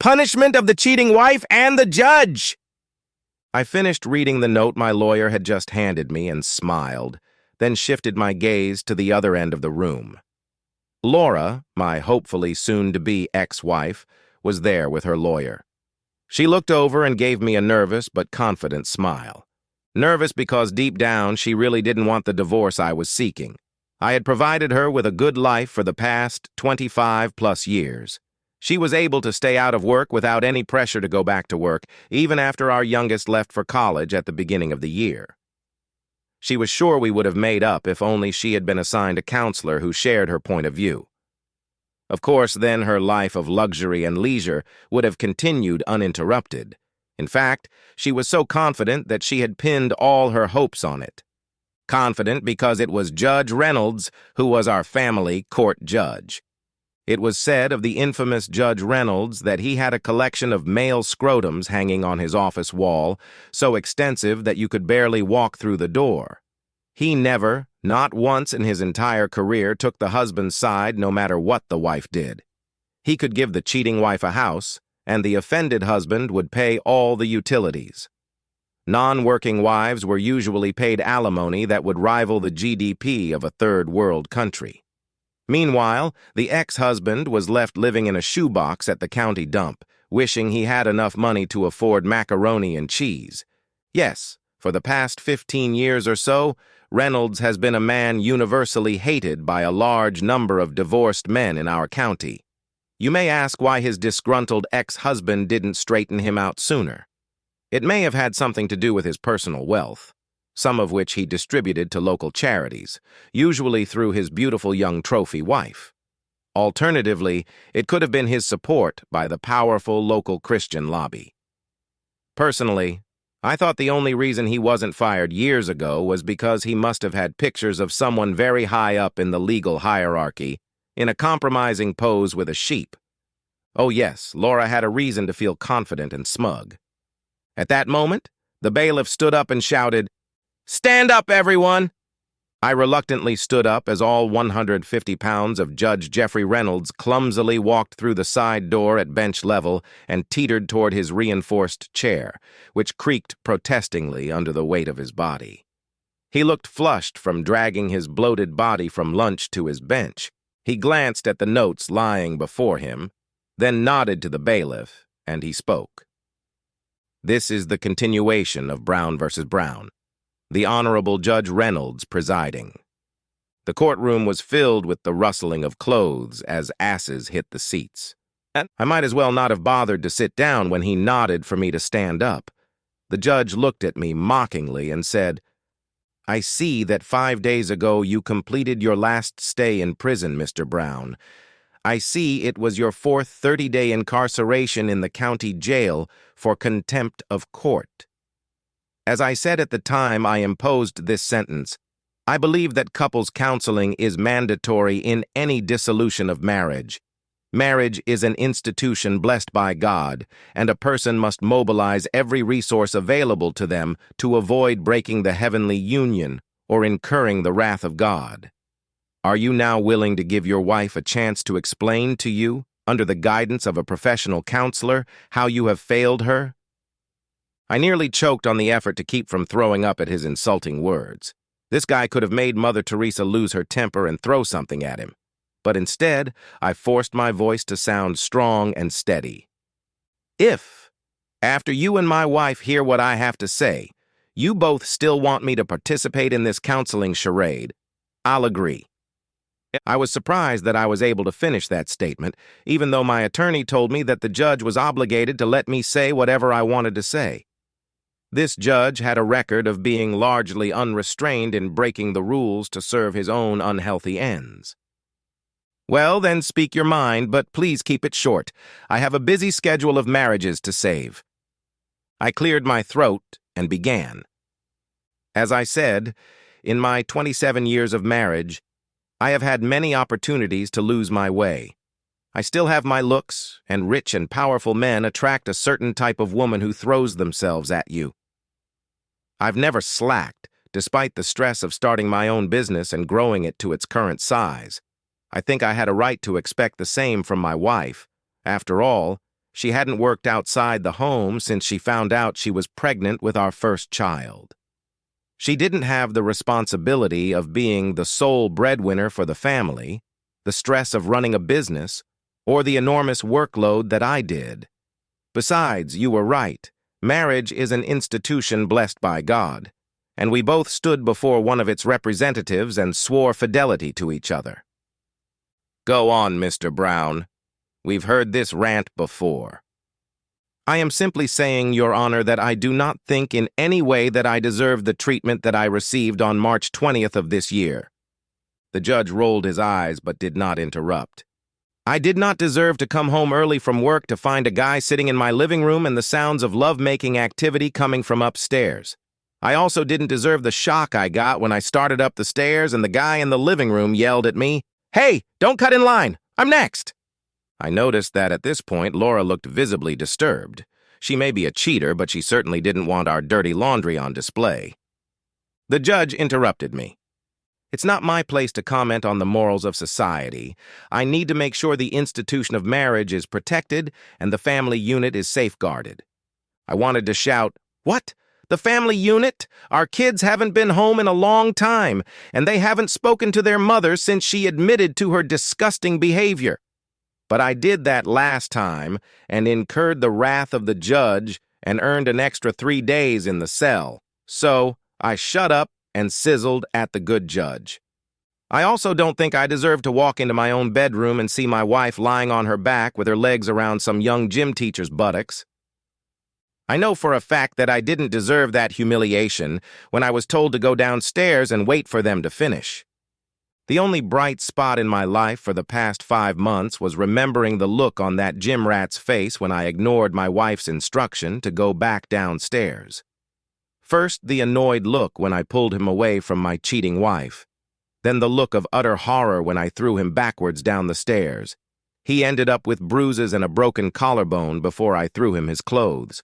punishment of the cheating wife and the judge." I finished reading the note my lawyer had just handed me and smiled, then shifted my gaze to the other end of the room. Laura, my hopefully soon-to-be ex-wife, was there with her lawyer. She looked over and gave me a nervous but confident smile. Nervous because deep down she really didn't want the divorce I was seeking. I had provided her with a good life for the past 25-plus years. She was able to stay out of work without any pressure to go back to work, even after our youngest left for college at the beginning of the year. She was sure we would have made up if only she had been assigned a counselor who shared her point of view. Of course, then her life of luxury and leisure would have continued uninterrupted. In fact, she was so confident that she had pinned all her hopes on it. Confident because it was Judge Reynolds who was our family court judge. It was said of the infamous Judge Reynolds that he had a collection of male scrotums hanging on his office wall, so extensive that you could barely walk through the door. He never, not once in his entire career, took the husband's side no matter what the wife did. He could give the cheating wife a house, and the offended husband would pay all the utilities. Non-working wives were usually paid alimony that would rival the GDP of a third-world country. Meanwhile, the ex-husband was left living in a shoebox at the county dump, wishing he had enough money to afford macaroni and cheese. Yes, for the past 15 years or so, Reynolds has been a man universally hated by a large number of divorced men in our county. You may ask why his disgruntled ex-husband didn't straighten him out sooner. It may have had something to do with his personal wealth, some of which he distributed to local charities, usually through his beautiful young trophy wife. Alternatively, it could have been his support by the powerful local Christian lobby. Personally, I thought the only reason he wasn't fired years ago was because he must have had pictures of someone very high up in the legal hierarchy in a compromising pose with a sheep. Oh yes, Laura had a reason to feel confident and smug. At that moment, the bailiff stood up and shouted, "Stand up, everyone!" I reluctantly stood up as all 150 pounds of Judge Jeffrey Reynolds clumsily walked through the side door at bench level and teetered toward his reinforced chair, which creaked protestingly under the weight of his body. He looked flushed from dragging his bloated body from lunch to his bench. He glanced at the notes lying before him, then nodded to the bailiff, and he spoke. This is the continuation of Brown versus Brown. The Honorable Judge Reynolds presiding. The courtroom was filled with the rustling of clothes as asses hit the seats. I might as well not have bothered to sit down when he nodded for me to stand up. The judge looked at me mockingly and said, "I see that 5 days ago you completed your last stay in prison, Mr. Brown. I see it was your fourth 30-day incarceration in the county jail for contempt of court. As I said at the time I imposed this sentence, I believe that couples counseling is mandatory in any dissolution of marriage. Marriage is an institution blessed by God, and a person must mobilize every resource available to them to avoid breaking the heavenly union or incurring the wrath of God. Are you now willing to give your wife a chance to explain to you, under the guidance of a professional counselor, how you have failed her?" I nearly choked on the effort to keep from throwing up at his insulting words. This guy could have made Mother Teresa lose her temper and throw something at him. But instead, I forced my voice to sound strong and steady. If, after you and my wife hear what I have to say, you both still want me to participate in this counseling charade, I'll agree. I was surprised that I was able to finish that statement, even though my attorney told me that the judge was obligated to let me say whatever I wanted to say. This judge had a record of being largely unrestrained in breaking the rules to serve his own unhealthy ends. Well, then speak your mind, but please keep it short. I have a busy schedule of marriages to save. I cleared my throat and began. As I said, in my 27 years of marriage, I have had many opportunities to lose my way. I still have my looks, and rich and powerful men attract a certain type of woman who throws themselves at you. I've never slacked, despite the stress of starting my own business and growing it to its current size. I think I had a right to expect the same from my wife. After all, She hadn't worked outside the home since she found out she was pregnant with our first child. She didn't have the responsibility of being the sole breadwinner for the family, the stress of running a business, or the enormous workload that I did. Besides, you were right. Marriage is an institution blessed by God, and we both stood before one of its representatives and swore fidelity to each other. Go on, Mr. Brown. We've heard this rant before. I am simply saying, Your Honor, that I do not think in any way that I deserve the treatment that I received on March 20th of this year. The judge rolled his eyes but did not interrupt. I did not deserve to come home early from work to find a guy sitting in my living room and the sounds of love-making activity coming from upstairs. I also didn't deserve the shock I got when I started up the stairs and the guy in the living room yelled at me, "Hey, don't cut in line! I'm next!" I noticed that at this point Laura looked visibly disturbed. She may be a cheater, but she certainly didn't want our dirty laundry on display. The judge interrupted me. It's not my place to comment on the morals of society. I need to make sure the institution of marriage is protected and the family unit is safeguarded. I wanted to shout, "What? The family unit? Our kids haven't been home in a long time, and they haven't spoken to their mother since she admitted to her disgusting behavior." But I did that last time and incurred the wrath of the judge and earned an extra 3 days in the cell. So I shut up and sizzled at the good judge. I also don't think I deserve to walk into my own bedroom and see my wife lying on her back with her legs around some young gym teacher's buttocks. I know for a fact that I didn't deserve that humiliation when I was told to go downstairs and wait for them to finish. The only bright spot in my life for the past 5 months was remembering the look on that gym rat's face when I ignored my wife's instruction to go back downstairs. First, the annoyed look when I pulled him away from my cheating wife. Then the look of utter horror when I threw him backwards down the stairs. He ended up with bruises and a broken collarbone before I threw him his clothes.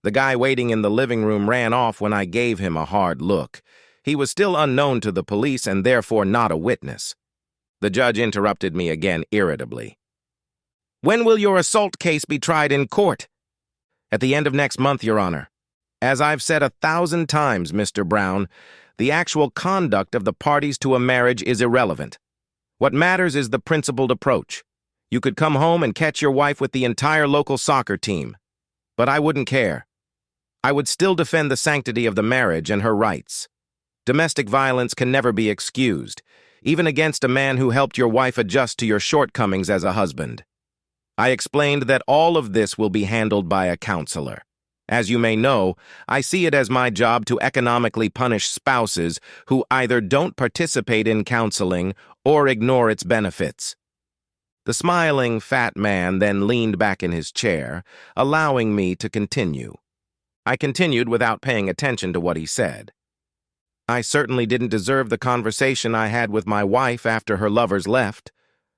The guy waiting in the living room ran off when I gave him a hard look. He was still unknown to the police and therefore not a witness. The judge interrupted me again irritably. When will your assault case be tried in court? At the end of next month, Your Honor. As I've said 1,000 times, Mr. Brown, the actual conduct of the parties to a marriage is irrelevant. What matters is the principled approach. You could come home and catch your wife with the entire local soccer team. But I wouldn't care. I would still defend the sanctity of the marriage and her rights. Domestic violence can never be excused, even against a man who helped your wife adjust to your shortcomings as a husband. I explained that all of this will be handled by a counselor. As you may know, I see it as my job to economically punish spouses who either don't participate in counseling or ignore its benefits. The smiling, fat man then leaned back in his chair, allowing me to continue. I continued without paying attention to what he said. I certainly didn't deserve the conversation I had with my wife after her lovers left.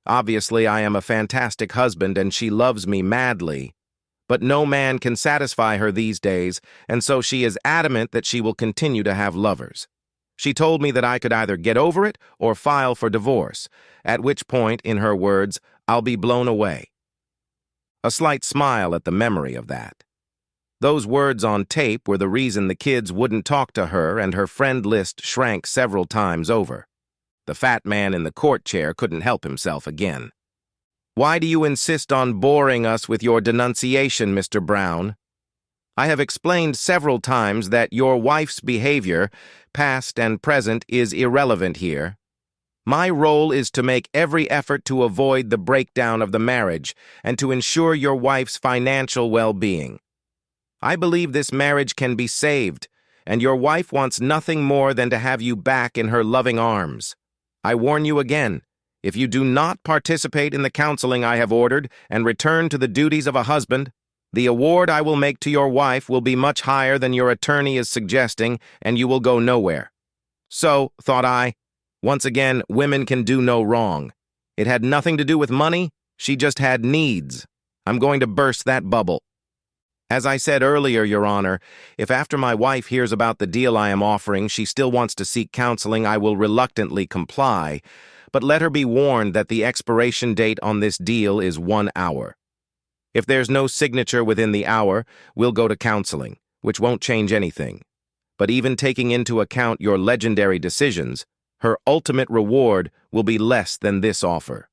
Obviously, I am a fantastic husband and she loves me madly. But no man can satisfy her these days, and so she is adamant that she will continue to have lovers. She told me that I could either get over it or file for divorce, at which point, in her words, I'll be blown away. A slight smile at the memory of that. Those words on tape were the reason the kids wouldn't talk to her and her friend list shrank several times over. The fat man in the court chair couldn't help himself again. Why do you insist on boring us with your denunciation, Mr. Brown? I have explained several times that your wife's behavior, past and present, is irrelevant here. My role is to make every effort to avoid the breakdown of the marriage and to ensure your wife's financial well-being. I believe this marriage can be saved, and your wife wants nothing more than to have you back in her loving arms. I warn you again, if you do not participate in the counseling I have ordered and return to the duties of a husband, the award I will make to your wife will be much higher than your attorney is suggesting, and you will go nowhere. So, thought I, once again, women can do no wrong. It had nothing to do with money, she just had needs. I'm going to burst that bubble. As I said earlier, Your Honor, if after my wife hears about the deal I am offering she still wants to seek counseling, I will reluctantly comply, but let her be warned that the expiration date on this deal is 1 hour. If there's no signature within the hour, we'll go to counseling, which won't change anything. But even taking into account your legendary decisions, her ultimate reward will be less than this offer.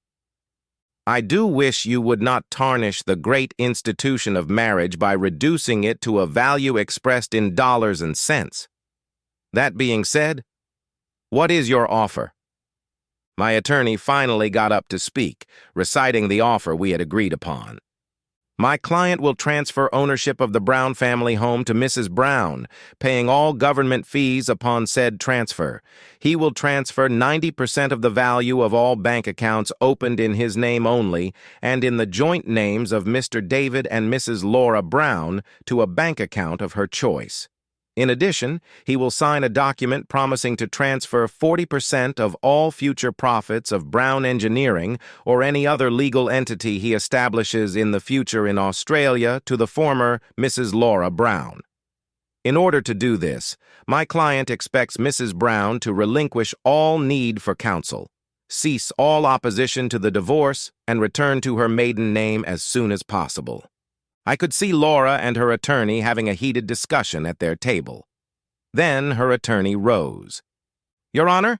I do wish you would not tarnish the great institution of marriage by reducing it to a value expressed in dollars and cents. That being said, what is your offer? My attorney finally got up to speak, reciting the offer we had agreed upon. My client will transfer ownership of the Brown family home to Mrs. Brown, paying all government fees upon said transfer. He will transfer 90% of the value of all bank accounts opened in his name only and in the joint names of Mr. David and Mrs. Laura Brown to a bank account of her choice. In addition, he will sign a document promising to transfer 40% of all future profits of Brown Engineering or any other legal entity he establishes in the future in Australia to the former Mrs. Laura Brown. In order to do this, my client expects Mrs. Brown to relinquish all need for counsel, cease all opposition to the divorce, and return to her maiden name as soon as possible. I could see Laura and her attorney having a heated discussion at their table. Then her attorney rose. Your Honor,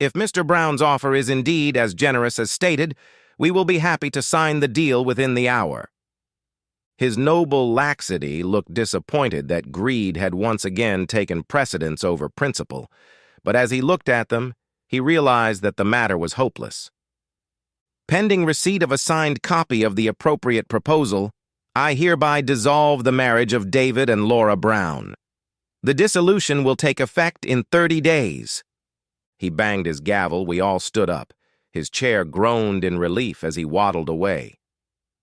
if Mr. Brown's offer is indeed as generous as stated, we will be happy to sign the deal within the hour. His noble laxity looked disappointed that greed had once again taken precedence over principle, but as he looked at them, he realized that the matter was hopeless. Pending receipt of a signed copy of the appropriate proposal, I hereby dissolve the marriage of David and Laura Brown. The dissolution will take effect in 30 days. He banged his gavel. We all stood up. His chair groaned in relief as he waddled away.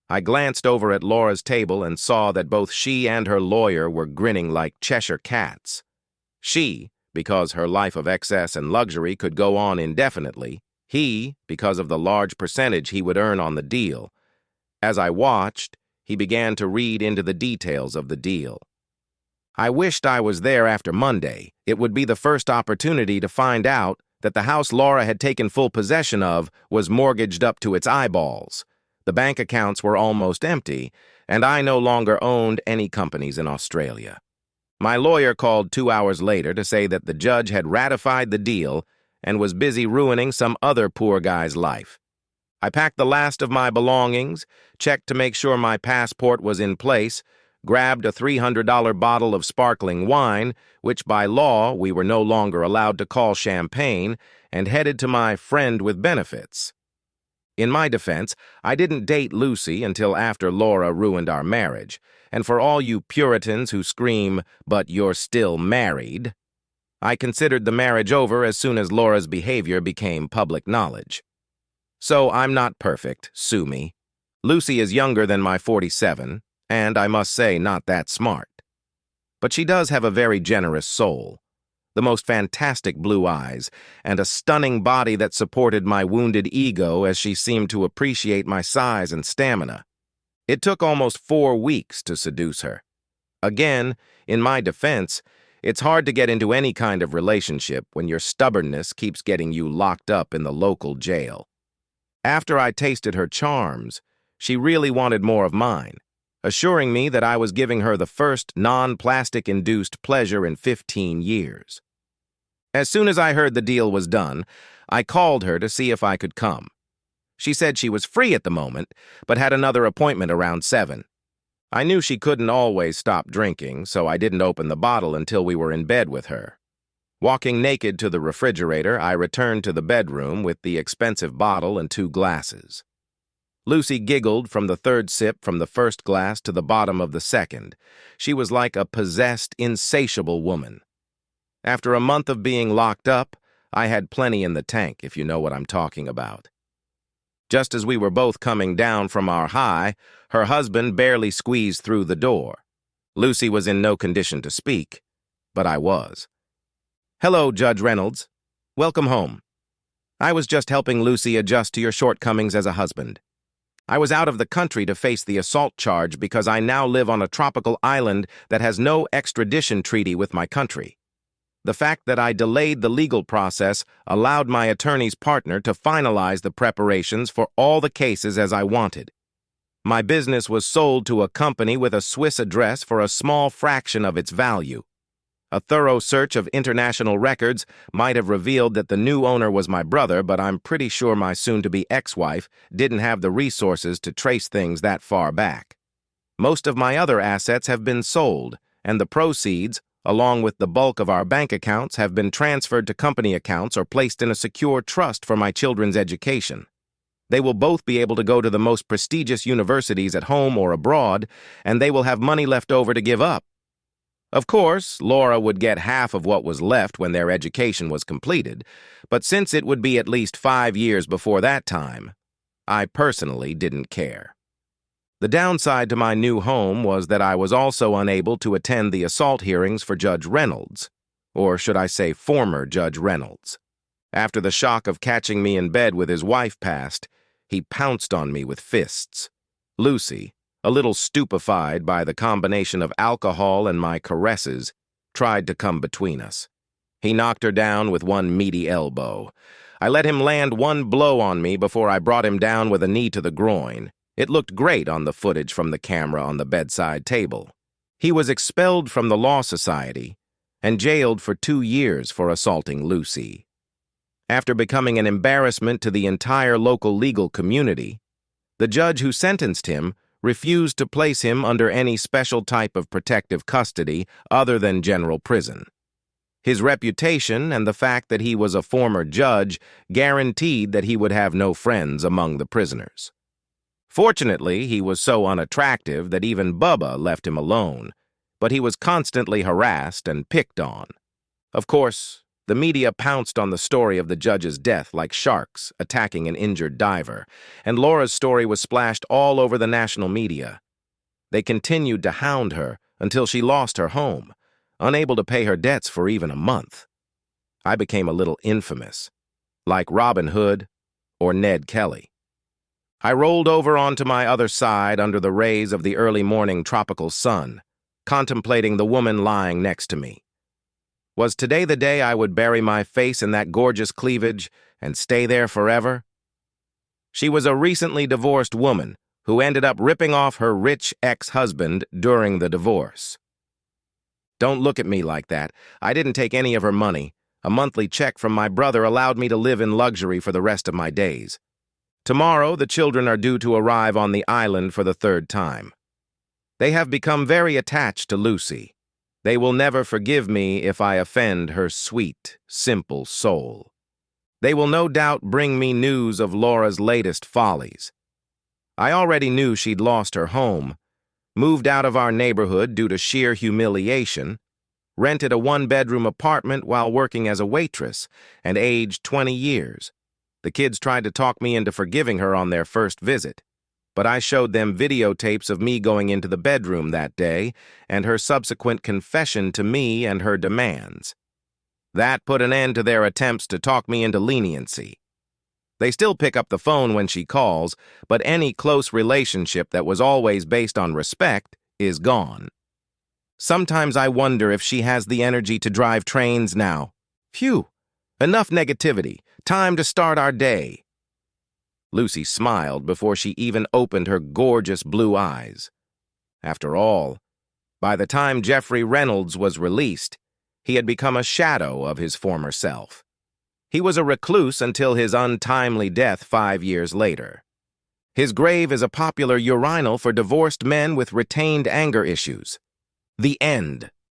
I glanced over at Laura's table and saw that both she and her lawyer were grinning like Cheshire cats. She, because her life of excess and luxury could go on indefinitely. He, because of the large percentage he would earn on the deal. As I watched, he began to read into the details of the deal. I wished I was there after Monday. It would be the first opportunity to find out that the house Laura had taken full possession of was mortgaged up to its eyeballs. The bank accounts were almost empty, and I no longer owned any companies in Australia. My lawyer called 2 hours later to say that the judge had ratified the deal and was busy ruining some other poor guy's life. I packed the last of my belongings, checked to make sure my passport was in place, grabbed a $300 bottle of sparkling wine, which by law we were no longer allowed to call champagne, and headed to my friend with benefits. In my defense, I didn't date Lucy until after Laura ruined our marriage, and for all you Puritans who scream, "But you're still married," I considered the marriage over as soon as Laura's behavior became public knowledge. So I'm not perfect, sue me. Lucy is younger than my 47, and I must say not that smart. But she does have a very generous soul, the most fantastic blue eyes, and a stunning body that supported my wounded ego as she seemed to appreciate my size and stamina. It took almost 4 weeks to seduce her. Again, in my defense, it's hard to get into any kind of relationship when your stubbornness keeps getting you locked up in the local jail. After I tasted her charms, she really wanted more of mine, assuring me that I was giving her the first non-plastic-induced pleasure in 15 years. As soon as I heard the deal was done, I called her to see if I could come. She said she was free at the moment, but had another appointment around 7. I knew she couldn't always stop drinking, so I didn't open the bottle until we were in bed with her. Walking naked to the refrigerator, I returned to the bedroom with the expensive bottle and 2 glasses. Lucy giggled from the 3rd sip from the first glass to the bottom of the second. She was like a possessed, insatiable woman. After a month of being locked up, I had plenty in the tank, if you know what I'm talking about. Just as we were both coming down from our high, her husband barely squeezed through the door. Lucy was in no condition to speak, but I was. "Hello, Judge Reynolds. Welcome home. I was just helping Lucy adjust to your shortcomings as a husband. I was out of the country to face the assault charge because I now live on a tropical island that has no extradition treaty with my country. The fact that I delayed the legal process allowed my attorney's partner to finalize the preparations for all the cases as I wanted. My business was sold to a company with a Swiss address for a small fraction of its value. A thorough search of international records might have revealed that the new owner was my brother, but I'm pretty sure my soon-to-be ex-wife didn't have the resources to trace things that far back. Most of my other assets have been sold, and the proceeds, along with the bulk of our bank accounts, have been transferred to company accounts or placed in a secure trust for my children's education. They will both be able to go to the most prestigious universities at home or abroad, and they will have money left over to give up. Of course, Laura would get half of what was left when their education was completed, but since it would be at least 5 years before that time, I personally didn't care. The downside to my new home was that I was also unable to attend the assault hearings for Judge Reynolds, or should I say former Judge Reynolds. After the shock of catching me in bed with his wife passed, he pounced on me with fists. Lucy, a little stupefied by the combination of alcohol and my caresses, tried to come between us. He knocked her down with one meaty elbow. I let him land one blow on me before I brought him down with a knee to the groin. It looked great on the footage from the camera on the bedside table. He was expelled from the Law Society and jailed for 2 years for assaulting Lucy. After becoming an embarrassment to the entire local legal community, the judge who sentenced him refused to place him under any special type of protective custody other than general prison. His reputation and the fact that he was a former judge guaranteed that he would have no friends among the prisoners. Fortunately, he was so unattractive that even Bubba left him alone, but he was constantly harassed and picked on. Of course, the media pounced on the story of the judge's death like sharks attacking an injured diver, and Laura's story was splashed all over the national media. They continued to hound her until she lost her home, unable to pay her debts for even a month. I became a little infamous, like Robin Hood or Ned Kelly. I rolled over onto my other side under the rays of the early morning tropical sun, contemplating the woman lying next to me. Was today the day I would bury my face in that gorgeous cleavage and stay there forever? She was a recently divorced woman who ended up ripping off her rich ex-husband during the divorce. Don't look at me like that. I didn't take any of her money. A monthly check from my brother allowed me to live in luxury for the rest of my days. Tomorrow, the children are due to arrive on the island for the 3rd time. They have become very attached to Lucy. They will never forgive me if I offend her sweet, simple soul. They will no doubt bring me news of Laura's latest follies. I already knew she'd lost her home, moved out of our neighborhood due to sheer humiliation, rented a 1-bedroom apartment while working as a waitress, and aged 20 years. The kids tried to talk me into forgiving her on their first visit, but I showed them videotapes of me going into the bedroom that day and her subsequent confession to me and her demands. That put an end to their attempts to talk me into leniency. They still pick up the phone when she calls, but any close relationship that was always based on respect is gone. Sometimes I wonder if she has the energy to drive trains now. Phew, enough negativity. Time to start our day. Lucy smiled before she even opened her gorgeous blue eyes. After all, by the time Jeffrey Reynolds was released, he had become a shadow of his former self. He was a recluse until his untimely death 5 years later. His grave is a popular urinal for divorced men with retained anger issues. The end.